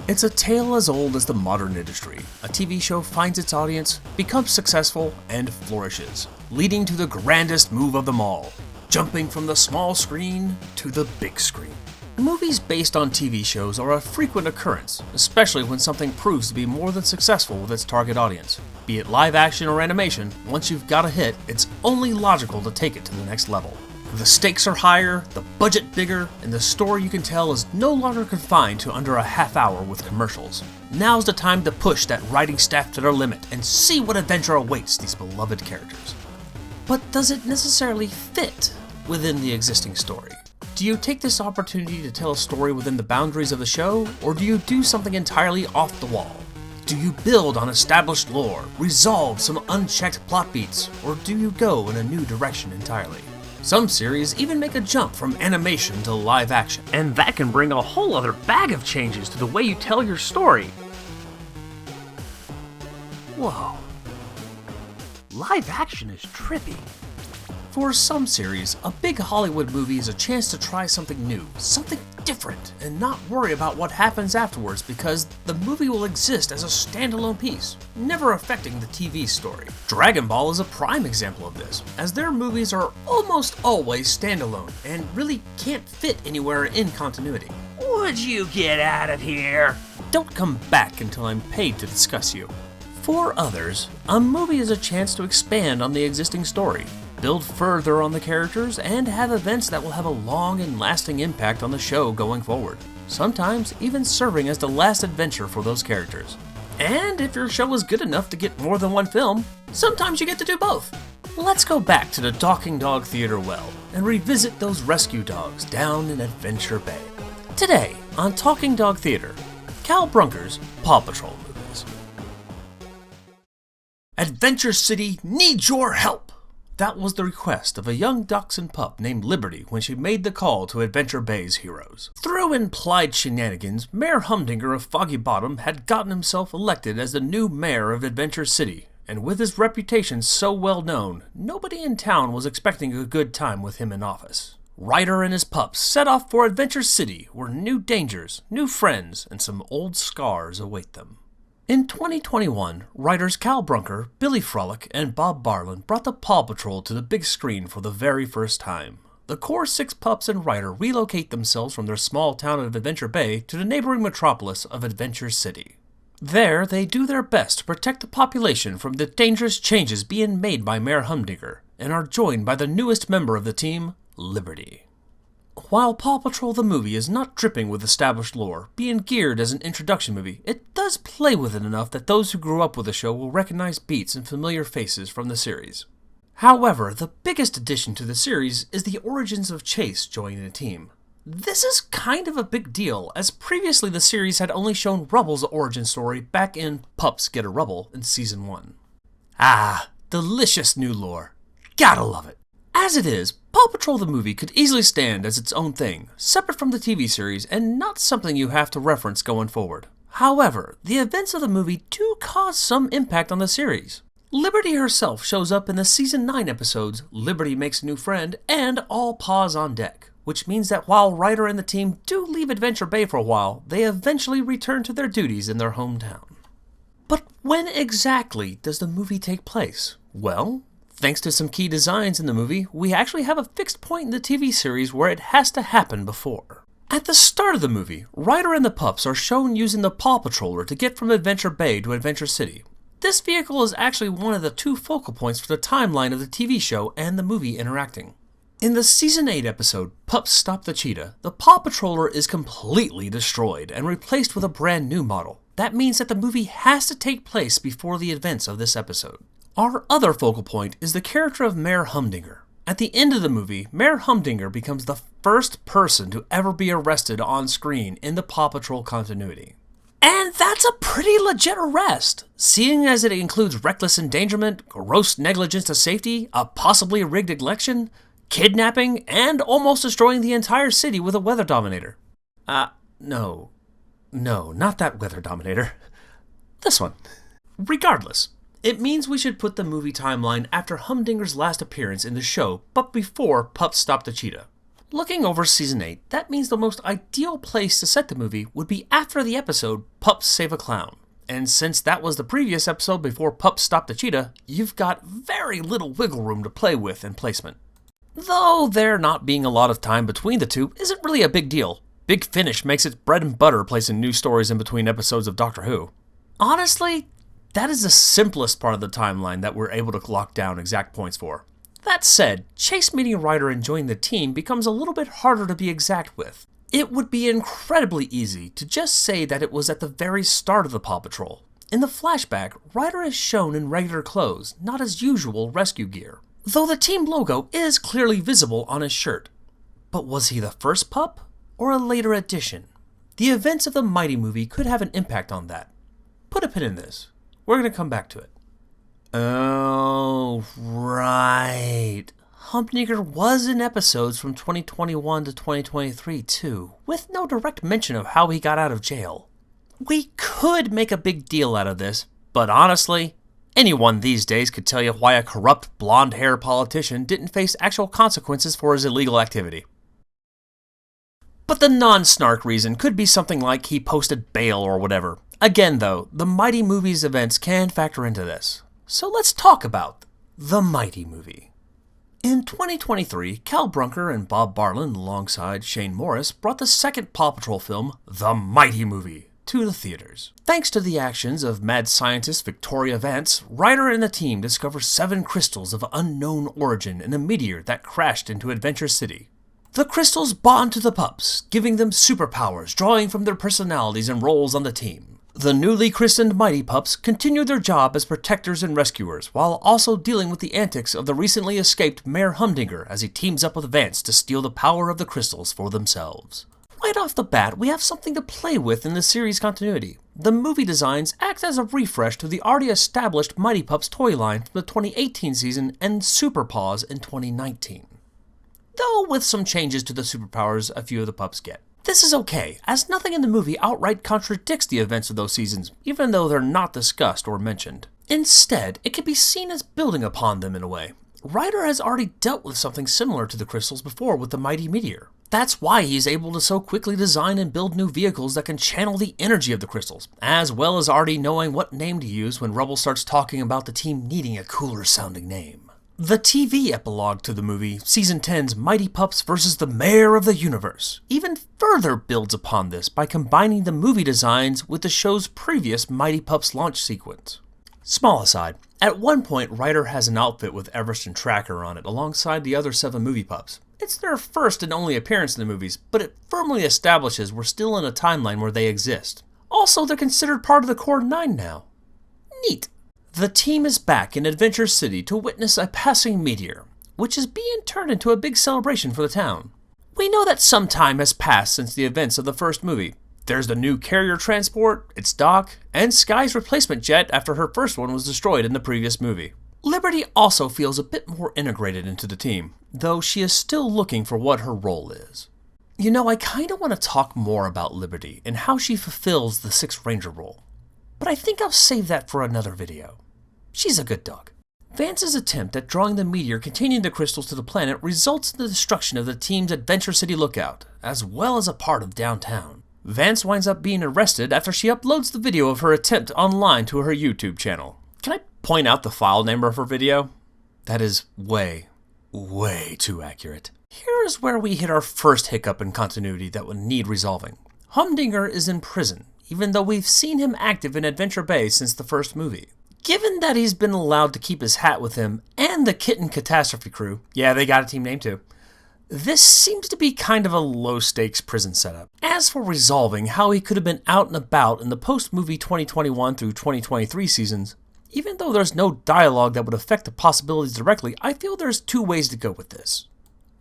It's a tale as old as the modern industry. A TV show finds its audience, becomes successful, and flourishes, leading to the grandest move of them all, jumping from the small screen to the big screen. Movies based on TV shows are a frequent occurrence, especially when something proves to be more than successful with its target audience. Be it live action or animation, once you've got a hit, it's only logical to take it to the next level. The stakes are higher, the budget bigger, and the story you can tell is no longer confined to under a half hour with commercials. Now's the time to push that writing staff to their limit and see what adventure awaits these beloved characters. But does it necessarily fit within the existing story? Do you take this opportunity to tell a story within the boundaries of the show, or do you do something entirely off the wall? Do you build on established lore, resolve some unchecked plot beats, or do you go in a new direction entirely? Some series even make a jump from animation to live action, and that can bring a whole other bag of changes to the way you tell your story. Whoa. Live action is trippy. For some series, a big Hollywood movie is a chance to try something new, something different, and not worry about what happens afterwards because the movie will exist as a standalone piece, never affecting the TV story. Dragon Ball is a prime example of this, as their movies are almost always standalone and really can't fit anywhere in continuity. Would you get out of here? Don't come back until I'm paid to discuss you. For others, a movie is a chance to expand on the existing story, build further on the characters, and have events that will have a long and lasting impact on the show going forward, sometimes even serving as the last adventure for those characters. And if your show is good enough to get more than one film, sometimes you get to do both. Let's go back to the Talking Dog Theater well and revisit those rescue dogs down in Adventure Bay. Today on Talking Dog Theater, Cal Brunker's Paw Patrol movies. Adventure City needs your help! That was the request of a young dachshund pup named Liberty when she made the call to Adventure Bay's heroes. Through implied shenanigans, Mayor Humdinger of Foggy Bottom had gotten himself elected as the new mayor of Adventure City, and with his reputation so well known, nobody in town was expecting a good time with him in office. Ryder and his pups set off for Adventure City, where new dangers, new friends, and some old scars await them. In 2021, writers Cal Brunker, Billy Frolic, and Bob Barlin brought the Paw Patrol to the big screen for the very first time. The core 6 pups and Ryder relocate themselves from their small town of Adventure Bay to the neighboring metropolis of Adventure City. There, they do their best to protect the population from the dangerous changes being made by Mayor Humdinger, and are joined by the newest member of the team, Liberty. While Paw Patrol the movie is not dripping with established lore, being geared as an introduction movie, it does play with it enough that those who grew up with the show will recognize beats and familiar faces from the series. However, the biggest addition to the series is the origins of Chase joining the team. This is kind of a big deal, as previously the series had only shown Rubble's origin story back in Pups Get a Rubble in Season 1. Ah, delicious new lore. Gotta love it. As it is, Paw Patrol the movie could easily stand as its own thing, separate from the TV series and not something you have to reference going forward. However, the events of the movie do cause some impact on the series. Liberty herself shows up in the Season 9 episodes Liberty Makes a New Friend and All Paws on Deck, which means that while Ryder and the team do leave Adventure Bay for a while, they eventually return to their duties in their hometown. But when exactly does the movie take place? Well, thanks to some key designs in the movie, we actually have a fixed point in the TV series where it has to happen before. At the start of the movie, Ryder and the pups are shown using the Paw Patroller to get from Adventure Bay to Adventure City. This vehicle is actually one of the 2 focal points for the timeline of the TV show and the movie interacting. In the Season 8 episode, Pups Stop the Cheetah, the Paw Patroller is completely destroyed and replaced with a brand new model. That means that the movie has to take place before the events of this episode. Our other focal point is the character of Mayor Humdinger. At the end of the movie, Mayor Humdinger becomes the first person to ever be arrested on screen in the Paw Patrol continuity. And that's a pretty legit arrest, seeing as it includes reckless endangerment, gross negligence to safety, a possibly rigged election, kidnapping, and almost destroying the entire city with a weather dominator. No, not that weather dominator. This one. Regardless, it means we should put the movie timeline after Humdinger's last appearance in the show, but before Pups Stop the Cheetah. Looking over Season 8, that means the most ideal place to set the movie would be after the episode Pups Save a Clown. And since that was the previous episode before Pups Stopped the Cheetah, you've got very little wiggle room to play with in placement. Though there not being a lot of time between the two isn't really a big deal. Big Finish makes its bread and butter placing new stories in between episodes of Doctor Who. Honestly, that is the simplest part of the timeline that we're able to lock down exact points for. That said, Chase meeting Ryder and joining the team becomes a little bit harder to be exact with. It would be incredibly easy to just say that it was at the very start of the Paw Patrol. In the flashback, Ryder is shown in regular clothes, not his usual rescue gear, though the team logo is clearly visible on his shirt. But was he the first pup, or a later addition? The events of the Mighty movie could have an impact on that. Put a pin in this. We're going to come back to it. Oh, right. Humpdinger was in episodes from 2021 to 2023 too, with no direct mention of how he got out of jail. We could make a big deal out of this, but honestly, anyone these days could tell you why a corrupt blonde-haired politician didn't face actual consequences for his illegal activity. But the non-snark reason could be something like he posted bail or whatever. Again though, the Mighty movie's events can factor into this. So let's talk about the Mighty movie. In 2023, Cal Brunker and Bob Barlin, alongside Shane Morris, brought the second Paw Patrol film, The Mighty Movie, to the theaters. Thanks to the actions of mad scientist Victoria Vance, Ryder and the team discover 7 crystals of unknown origin in a meteor that crashed into Adventure City. The crystals bond to the pups, giving them superpowers drawing from their personalities and roles on the team. The newly christened Mighty Pups continue their job as protectors and rescuers, while also dealing with the antics of the recently escaped Mayor Humdinger as he teams up with Vance to steal the power of the crystals for themselves. Right off the bat, we have something to play with in the series continuity. The movie designs act as a refresh to the already established Mighty Pups toy line from the 2018 season and Super Paws in 2019. Though with some changes to the superpowers a few of the pups get. This is okay, as nothing in the movie outright contradicts the events of those seasons, even though they're not discussed or mentioned. Instead, it can be seen as building upon them in a way. Ryder has already dealt with something similar to the crystals before with the Mighty Meteor. That's why he's able to so quickly design and build new vehicles that can channel the energy of the crystals, as well as already knowing what name to use when Rubble starts talking about the team needing a cooler sounding name. The TV epilogue to the movie, Season 10's Mighty Pups vs. the Mayor of the Universe, even further builds upon this by combining the movie designs with the show's previous Mighty Pups launch sequence. Small aside, at one point Ryder has an outfit with Everest and Tracker on it alongside the other 7 movie pups. It's their first and only appearance in the movies, but it firmly establishes we're still in a timeline where they exist. Also, they're considered part of the Core 9 now. Neat. The team is back in Adventure City to witness a passing meteor, which is being turned into a big celebration for the town. We know that some time has passed since the events of the first movie. There's the new carrier transport, its dock, and Sky's replacement jet after her first one was destroyed in the previous movie. Liberty also feels a bit more integrated into the team, though she is still looking for what her role is. You know, I kinda want to talk more about Liberty and how she fulfills the Sixth Ranger role, but I think I'll save that for another video. She's a good dog. Vance's attempt at drawing the meteor containing the crystals to the planet results in the destruction of the team's Adventure City lookout, as well as a part of downtown. Vance winds up being arrested after she uploads the video of her attempt online to her YouTube channel. Can I point out the file number of her video? That is way too accurate. Here is where we hit our first hiccup in continuity that would need resolving. Humdinger is in prison, even though we've seen him active in Adventure Bay since the first movie. Given that he's been allowed to keep his hat with him and the Kitten Catastrophe crew, yeah, they got a team name too, this seems to be kind of a low-stakes prison setup. As for resolving how he could have been out and about in the post-movie 2021 through 2023 seasons, even though there's no dialogue that would affect the possibilities directly, I feel there's 2 ways to go with this.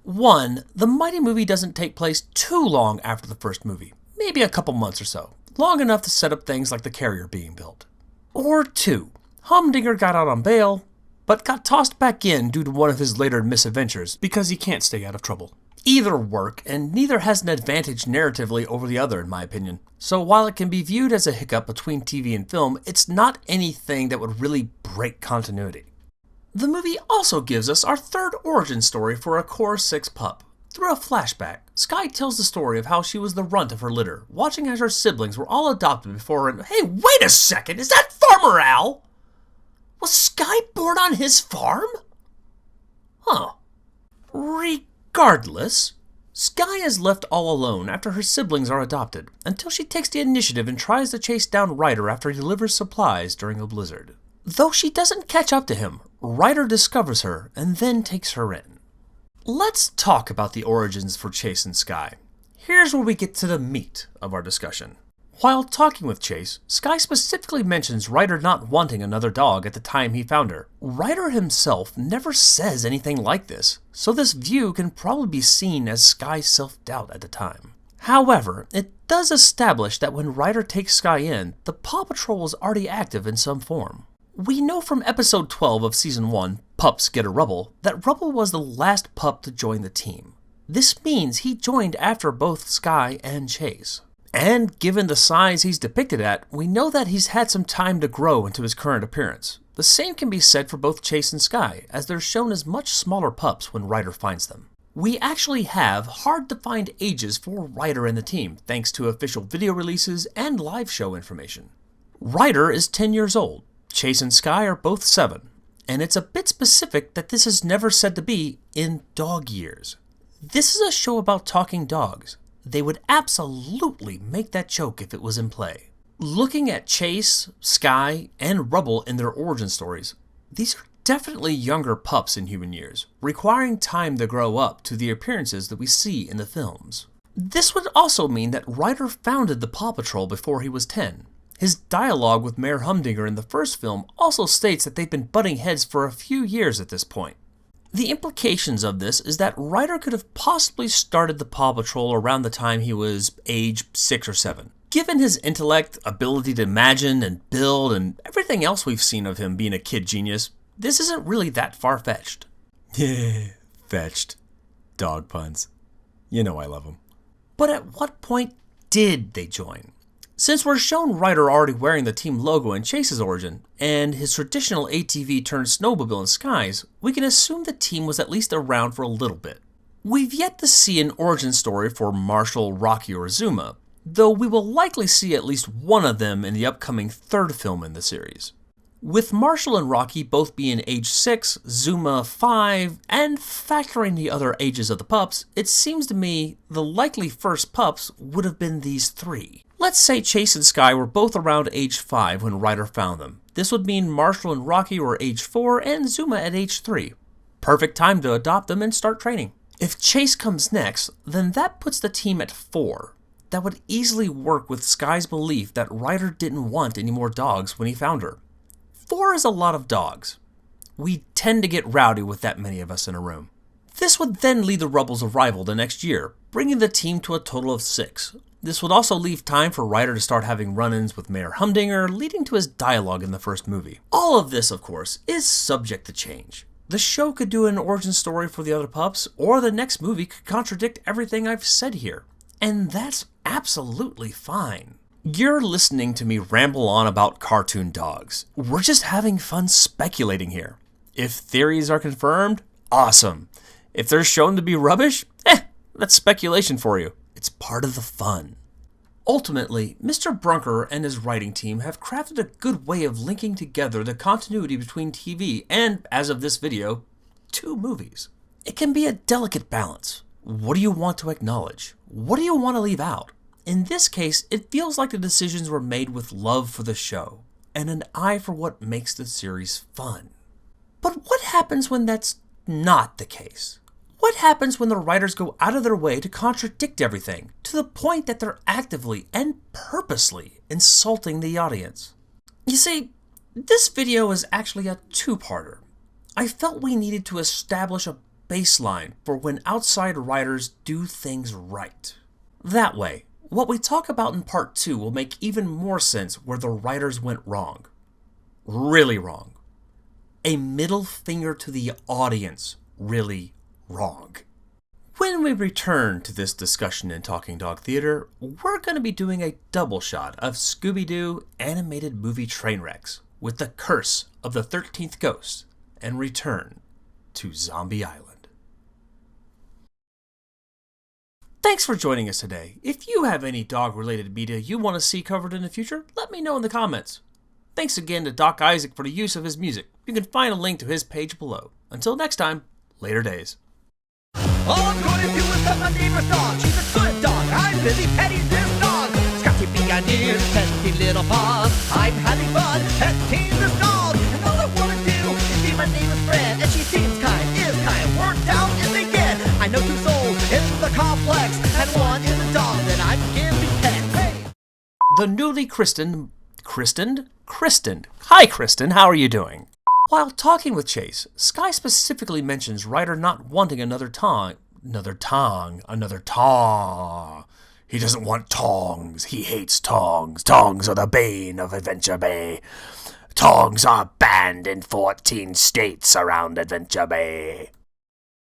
1, the Mighty movie doesn't take place too long after the first movie, maybe a couple months or so, long enough to set up things like the carrier being built. Or 2, Humdinger got out on bail, but got tossed back in due to one of his later misadventures because he can't stay out of trouble. Either work, and neither has an advantage narratively over the other in my opinion. So while it can be viewed as a hiccup between TV and film, it's not anything that would really break continuity. The movie also gives us our third origin story for a Core 6 pup. Through a flashback, Skye tells the story of how she was the runt of her litter, watching as her siblings were all adopted before her. Hey, wait a second! Is that Farmer Al? Was Skye born on his farm? Huh. Regardless, Skye is left all alone after her siblings are adopted, until she takes the initiative and tries to chase down Ryder after he delivers supplies during a blizzard. Though she doesn't catch up to him, Ryder discovers her and then takes her in. Let's talk about the origins for Chase and Skye. Here's where we get to the meat of our discussion. While talking with Chase, Skye specifically mentions Ryder not wanting another dog at the time he found her. Ryder himself never says anything like this, so this view can probably be seen as Skye's self-doubt at the time. However, it does establish that when Ryder takes Skye in, the Paw Patrol is already active in some form. We know from episode 12 of season 1, Pups Get a Rubble, that Rubble was the last pup to join the team. This means he joined after both Skye and Chase. And given the size he's depicted at, we know that he's had some time to grow into his current appearance. The same can be said for both Chase and Skye, as they're shown as much smaller pups when Ryder finds them. We actually have hard-to-find ages for Ryder and the team, thanks to official video releases and live show information. Ryder is 10 years old, Chase and Skye are both 7, and it's a bit specific that this is never said to be in dog years. This is a show about talking dogs. They would absolutely make that joke if it was in play. Looking at Chase, Skye, and Rubble in their origin stories, these are definitely younger pups in human years, requiring time to grow up to the appearances that we see in the films. This would also mean that Ryder founded the Paw Patrol before he was 10. His dialogue with Mayor Humdinger in the first film also states that they've been butting heads for a few years at this point. The implications of this is that Ryder could have possibly started the Paw Patrol around the time he was age 6 or 7. Given his intellect, ability to imagine and build, and everything else we've seen of him being a kid genius, this isn't really that far-fetched. Yeah, fetched. Dog puns. You know I love them. But at what point did they join? Since we're shown Ryder already wearing the team logo in Chase's origin, and his traditional ATV turned snowmobile in Skye's, we can assume the team was at least around for a little bit. We've yet to see an origin story for Marshall, Rocky, or Zuma, though we will likely see at least one of them in the upcoming 3rd film in the series. With Marshall and Rocky both being age 6, Zuma 5, and factoring the other ages of the pups, it seems to me the likely first pups would have been these 3. Let's say Chase and Skye were both around age 5 when Ryder found them. This would mean Marshall and Rocky were age 4 and Zuma at age 3. Perfect time to adopt them and start training. If Chase comes next, then that puts the team at 4. That would easily work with Skye's belief that Ryder didn't want any more dogs when he found her. 4 is a lot of dogs. We tend to get rowdy with that many of us in a room. This would then lead to Rubble's arrival the next year, bringing the team to a total of 6. This would also leave time for Ryder to start having run-ins with Mayor Humdinger, leading to his dialogue in the first movie. All of this, of course, is subject to change. The show could do an origin story for the other pups, or the next movie could contradict everything I've said here. And that's absolutely fine. You're listening to me ramble on about cartoon dogs. We're just having fun speculating here. If theories are confirmed, awesome. If they're shown to be rubbish, that's speculation for you. It's part of the fun. Ultimately, Mr. Brunker and his writing team have crafted a good way of linking together the continuity between TV and, as of this video, 2 movies. It can be a delicate balance. What do you want to acknowledge? What do you want to leave out? In this case, it feels like the decisions were made with love for the show and an eye for what makes the series fun. But what happens when that's not the case? What happens when the writers go out of their way to contradict everything, to the point that they're actively and purposely insulting the audience? You see, this video is actually a 2-parter. I felt we needed to establish a baseline for when outside writers do things right. That way, what we talk about in part 2 will make even more sense where the writers went wrong. Really wrong. A middle finger to the audience, really wrong. When we return to this discussion in Talking Dog Theater, we're going to be doing a double shot of Scooby-Doo animated movie train wrecks with the Curse of the 13th Ghost and return to Zombie Island. Thanks for joining us today. If you have any dog-related media you want to see covered in the future, let me know in the comments. Thanks again to Doc Isaac for the use of his music. You can find a link to his page below. Until next time, later days. All I'm gonna do is pet my neighbor's dog. She's a good dog. I'm busy petting this dog. Scratchy big ears, petting little paws. I'm having fun petting this dog. And all I wanna do is be my neighbor's friend. And she seems kind, is kind, worked out in the end. I know 2 souls in the complex, and one is a dog that I'm giving pets. Hey. The newly christened. Hi, Kristen. How are you doing? While talking with Chase, Sky specifically mentions Ryder not wanting another tong. He doesn't want tongs. He hates tongs. Tongs are the bane of Adventure Bay. Tongs are banned in 14 states around Adventure Bay.